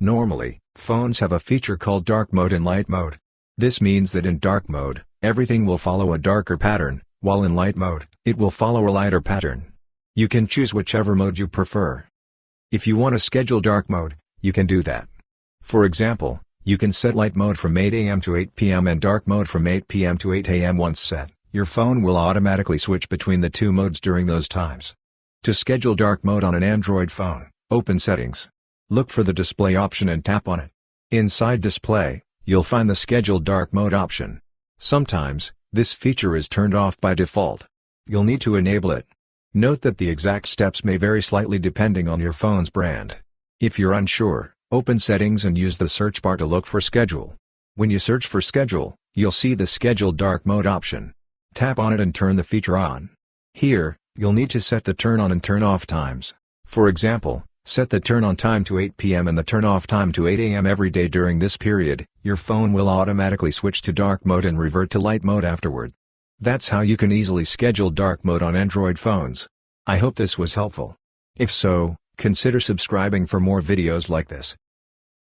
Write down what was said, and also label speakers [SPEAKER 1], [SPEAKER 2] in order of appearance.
[SPEAKER 1] Normally, phones have a feature called dark mode and light mode. This means that in dark mode, everything will follow a darker pattern, while in light mode, it will follow a lighter pattern. You can choose whichever mode you prefer. If you want to schedule dark mode, you can do that. For example, you can set light mode from 8 a.m. to 8 p.m. and dark mode from 8 p.m. to 8 a.m. Once set, your phone will automatically switch between the two modes during those times. To schedule dark mode on an Android phone, open Settings. Look for the display option and tap on it. Inside Display, you'll find the Schedule Dark Mode option. Sometimes, this feature is turned off by default. You'll need to enable it. Note that the exact steps may vary slightly depending on your phone's brand. If you're unsure, open Settings and use the search bar to look for Schedule. When you search for Schedule, you'll see the Schedule Dark Mode option. Tap on it and turn the feature on. Here, you'll need to set the turn on and turn off times. For example, set the turn on time to 8 p.m. and the turn off time to 8 a.m. every day. During this period, your phone will automatically switch to dark mode and revert to light mode afterward. That's how you can easily schedule dark mode on Android phones. I hope this was helpful. If so, consider subscribing for more videos like this.